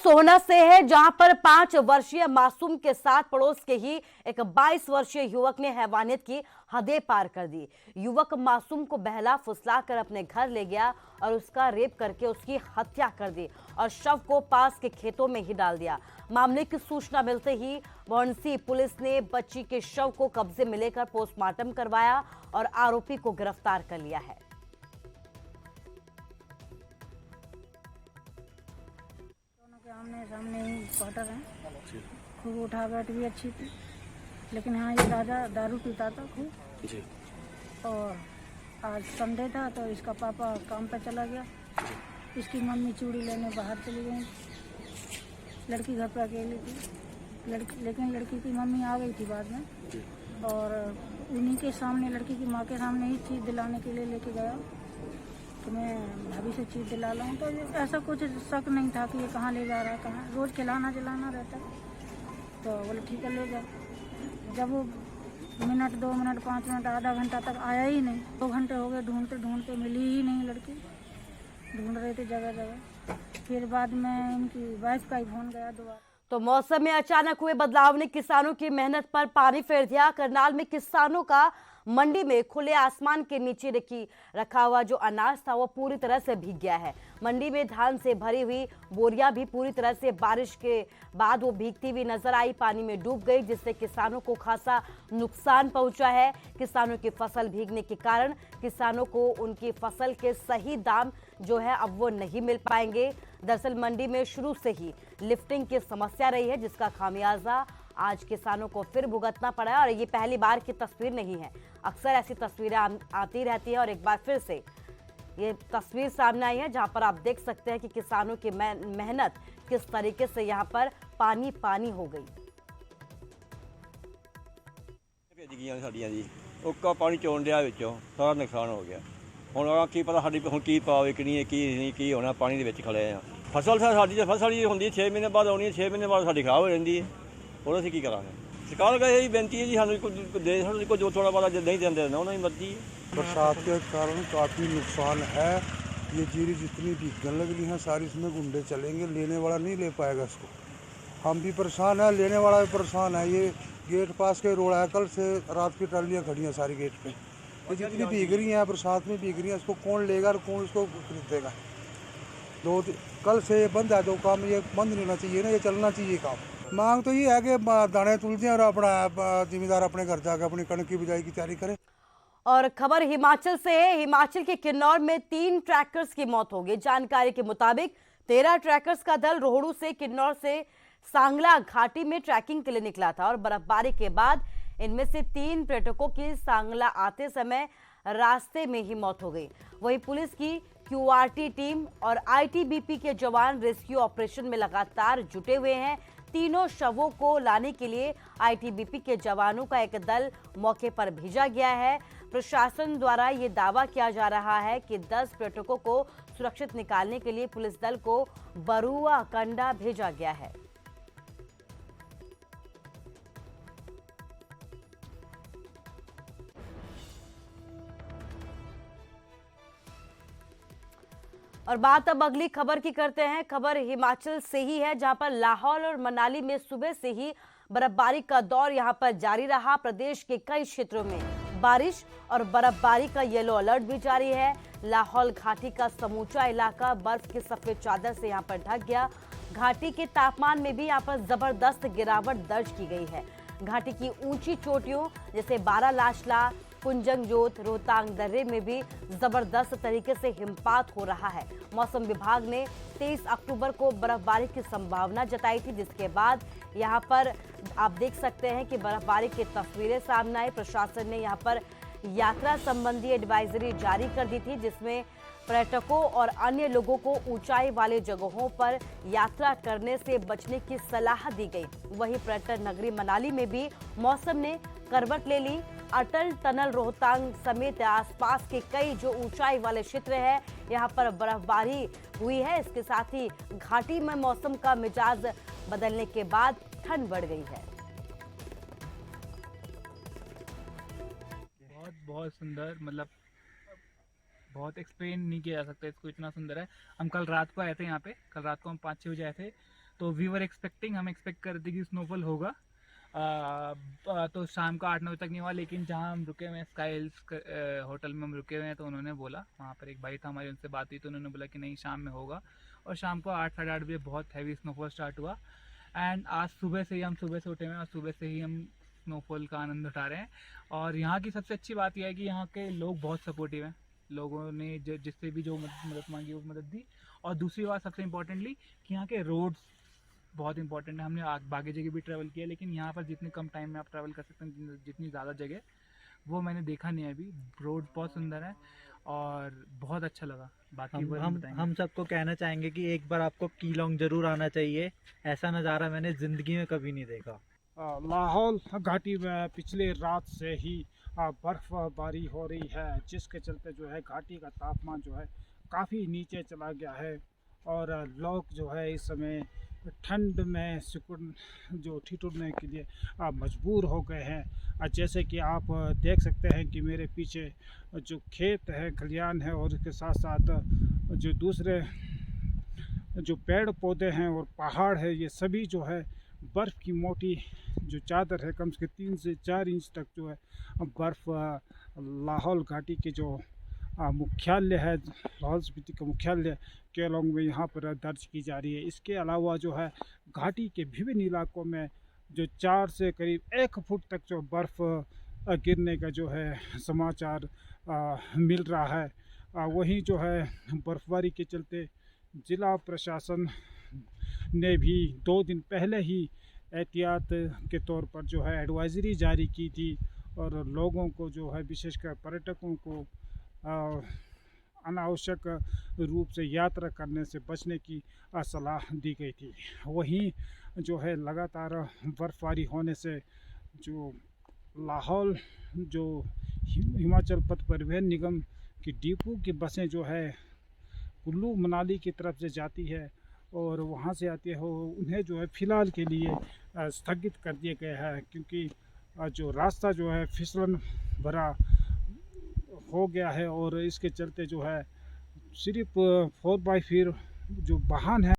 सोहना से है, जहां पर 5 वर्षीय मासूम के साथ पड़ोस के ही एक 22 वर्षीय युवक ने हैवानियत की हदें पार कर दी। युवक मासूम को बहला फुसला कर अपने घर ले गया और उसका रेप करके उसकी हत्या कर दी और शव को पास के खेतों में ही डाल दिया। मामले की सूचना मिलते ही वाराणसी पुलिस ने बच्ची के शव को कब्जे में लेकर पोस्टमार्टम करवाया और आरोपी को गिरफ्तार कर लिया है। आमने सामने ही क्वार्टर है, खूब उठा बैठ भी अच्छी थी, लेकिन हाँ ये राजा दारू पीता था खूब। और आज संडे था तो इसका पापा काम पे चला गया, इसकी मम्मी चूड़ी लेने बाहर चली गई। लड़की घर पे अकेली थी, लेकिन लड़की की मम्मी आ गई थी बाद में और उन्हीं के सामने, लड़की की माँ के सामने ही चीज़ दिलाने के लिए लेके गया कि मैं भाभी से चीज़ दिला लाऊं। तो ऐसा कुछ शक नहीं था कि ये कहाँ ले जा रहा है, कहाँ रोज़ खिलाना जलाना रहता है। तो बोले ठीक है ले जाओ। जब वो मिनट 2 मिनट 5 मिनट आधा घंटा तक आया ही नहीं, 2 घंटे हो गए ढूंढते ढूंढते, मिली ही नहीं लड़की। ढूंढ रहे थे जगह जगह, फिर बाद में इनकी वाइफ का ही फोन गया दोबारा। तो मौसम में अचानक हुए बदलाव ने किसानों की मेहनत पर पानी फेर दिया। करनाल में किसानों का मंडी में खुले आसमान के नीचे रखा हुआ जो अनाज था वो पूरी तरह से भीग गया है। मंडी में धान से भरी हुई बोरियां भी पूरी तरह से बारिश के बाद वो भीगती हुई नजर आई, पानी में डूब गई, जिससे किसानों को खासा नुकसान पहुंचा है। किसानों की फसल भीगने के कारण किसानों को उनकी फसल के सही दाम जो है अब वो नहीं मिल पाएंगे। दरअसल मंडी में शुरू से ही लिफ्टिंग की समस्या रही है, जिसका खामियाजा आज किसानों को फिर भुगतना पड़ा है। और ये पहली बार की तस्वीर नहीं है, अक्सर ऐसी तस्वीरें आती रहती हैं और एक बार फिर से ये तस्वीर सामने आई है जहां पर आप देख सकते हैं कि किसानों की मेहनत किस तरीके से यहां पर पानी पानी हो गई। ਸਾਡੀਆਂ ਜੀ ਉੱਕਾ ਪਾਣੀ ਚੋਣ ਡਿਆ ਵਿੱਚੋਂ ਸਾਰਾ ਨੁਕਸਾਨ ਹੋ ਗਿਆ। ਹੁਣ ਆ ਕੀ ਪਤਾ ਸਾਡੀ ਹੁਣ ਕੀ ਪਾਵੇ ਕਿ ਨਹੀਂ, ਕੀ ਨਹੀਂ, ਕੀ ਹੋਣਾ, ਪਾਣੀ ਦੇ ਵਿੱਚ ਖੜੇ ਆ। ਫਸਲ ਸਾਡੀ ਫਸਲ ਹੀ ਹੁੰਦੀ 6 ਮਹੀਨੇ ਬਾਅਦ ਆਉਣੀ ਹੈ, 6 ਮਹੀਨੇ ਬਾਅਦ ਸਾਡੀ ਖਰਾਬ ਹੋ ਜਾਂਦੀ ਹੈ। ਹੁਣ ਅਸੀਂ ਕੀ ਕਰਾਂਗੇ? सरकार का यही बेनती है जी, ਸਾਨੂੰ कुछ दे को जो थोड़ा बड़ा नहीं देते ना उन्हें मर्जी है। बरसात के कारण काफ़ी नुकसान है। ये जीरी जितनी भीगने लग रही हैं सारी, इसमें गुंडे चलेंगे, लेने वाला नहीं ले पाएगा इसको। हम भी परेशान है, लेने वाला भी परेशान है। ये गेट पास के रोड है, कल से रात की ट्रालियाँ खड़ी हैं सारी गेट पे। ये जितनी भीग रही हैं बरसात में भीग रही हैं, इसको कौन लेगा और कौन इसको खरीदेगा? कल से ये बंद है, जो काम ये बंद नहीं होना चाहिए ना, ये चलना चाहिए काम। मांग तो ये है कि दाने तुल दें और अपना जिम्मेदार अपने घर जाकर अपनी कणक की बिजाई की तैयारी करें। और खबर हिमाचल से है। हिमाचल के किन्नौर में 3 ट्रैकर्स की मौत हो गई। जानकारी के मुताबिक 13 ट्रैकर्स का दल रोहड़ू से किन्नौर से सांगला घाटी में ट्रैकिंग के लिए निकला था और बर्फबारी के बाद इनमें से 3 पर्यटकों की सांगला आते समय रास्ते में ही मौत हो गई। वहीं पुलिस की क्यूआरटी टीम और आईटीबीपी के जवान रेस्क्यू ऑपरेशन में लगातार जुटे हुए हैं। तीनों शवों को लाने के लिए आईटीबीपी के जवानों का एक दल मौके पर भेजा गया है। प्रशासन द्वारा ये दावा किया जा रहा है कि 10 पर्यटकों को सुरक्षित निकालने के लिए पुलिस दल को बरुआ कंडा भेजा गया है। और बात अब अगली खबर की करते हैं। खबर हिमाचल से ही है, जहां पर लाहौल और मनाली में सुबह से ही बर्फबारी का दौर यहां पर जारी रहा। प्रदेश के कई क्षेत्रों में बारिश और बर्फबारी का येलो अलर्ट भी जारी है। लाहौल घाटी का समूचा इलाका बर्फ की सफेद चादर से यहां पर ढक गया। घाटी के तापमान में भी यहां पर जबरदस्त गिरावट दर्ज की गई है। घाटी की ऊंची चोटियों जैसे बारालाशला, कुंजंगजोत, रोहतांग दर्रे में भी जबरदस्त तरीके से हिमपात हो रहा है। मौसम विभाग ने 23 अक्टूबर को बर्फबारी की संभावना जताई थी, जिसके बाद यहां पर आप देख सकते हैं कि बर्फबारी की तस्वीरें सामने आई। प्रशासन ने यहां पर यात्रा संबंधी एडवाइजरी जारी कर दी थी, जिसमें पर्यटकों और अन्य लोगों को ऊंचाई वाले जगहों पर यात्रा करने से बचने की सलाह दी गई। वहीं पर्यटन नगरी मनाली में भी मौसम ने करवट ले ली। अटल टनल, रोहतांग समेत आसपास के कई जो ऊंचाई वाले क्षेत्र है, यहां पर बर्फबारी हुई है। इसके साथ ही घाटी में मौसम का मिजाज बदलने के बाद ठंड बढ़ गई है। बहुत सुंदर, मतलब बहुत एक्सप्लेन नहीं किया जा सकता इसको, इतना सुंदर है। हम कल रात को आए थे यहाँ पे, कल रात को हम 5-6 बजे आए थे, तो वी वर एक्सपेक्टिंग, हम एक्सपेक्ट कर रहे थे कि स्नोफॉल होगा। तो शाम को 8-9 बजे तक नहीं हुआ, लेकिन जहाँ हम रुके हुए हैं स्काई हिल्स होटल में हम रुके हुए हैं, तो उन्होंने बोला, वहाँ पर एक भाई था हमारी, उनसे बात हुई तो उन्होंने बोला कि नहीं शाम में होगा। और शाम को 8-8:30 बजे बहुत हैवी स्नोफॉल स्टार्ट हुआ। एंड आज सुबह से ही हम सुबह से उठे हुए हैं और सुबह से ही हम स्नोफॉल का आनंद उठा रहे हैं। और यहाँ की सबसे अच्छी बात यह है कि यहाँ के लोग बहुत सपोर्टिव हैं। लोगों ने जिससे भी जो मदद मांगी वो मदद दी। और दूसरी बात सबसे इम्पोर्टेंटली कि यहाँ के रोड्स बहुत इंपॉर्टेंट है। हमने बाकी जगह भी ट्रैवल किया, लेकिन यहाँ पर जितने कम टाइम में आप ट्रैवल कर सकते हैं, जितनी ज़्यादा जगह वो मैंने देखा नहीं है अभी। रोड बहुत सुंदर है और बहुत अच्छा लगा। बाकी हम सबको कहना चाहेंगे कि एक बार आपको कीलोंग जरूर आना चाहिए। ऐसा नज़ारा मैंने ज़िंदगी में कभी नहीं देखा। लाहौल घाटी में पिछले रात से ही बर्फबारी हो रही है, जिसके चलते जो है घाटी का तापमान जो है काफ़ी नीचे चला गया है। और लोग जो है इस समय ठंड में ठिठुरने के लिए मजबूर हो गए हैं। जैसे कि आप देख सकते हैं कि मेरे पीछे जो खेत है, खलियान है, और इसके साथ साथ जो दूसरे जो पेड़ पौधे हैं और पहाड़ है, ये सभी जो है बर्फ़ की मोटी जो चादर है, कम से कम 3 से 4 इंच तक जो है बर्फ़ लाहौल घाटी के जो मुख्यालय है, लाहौल स्पीति का मुख्यालय केलोंग में, यहाँ पर दर्ज की जा रही है। इसके अलावा जो है घाटी के विभिन्न इलाकों में जो 4 से करीब 1 फुट तक जो बर्फ़ गिरने का जो है समाचार मिल रहा है। वहीं जो है बर्फबारी के चलते ज़िला प्रशासन ने भी 2 दिन पहले ही एहतियात के तौर पर जो है एडवाइज़री जारी की थी, और लोगों को जो है विशेषकर पर्यटकों को अनावश्यक रूप से यात्रा करने से बचने की सलाह दी गई थी। वहीं जो है लगातार बर्फबारी होने से जो लाहौल जो हिमाचल पथ परिवहन निगम की डिपो की बसें जो है कुल्लू मनाली की तरफ से जाती है और वहाँ से आती है, उन्हें जो है फ़िलहाल के लिए स्थगित कर दिया गया है, क्योंकि जो रास्ता जो है फिसलन भरा हो गया है। और इसके चलते जो है सिर्फ 4x4 जो वाहन है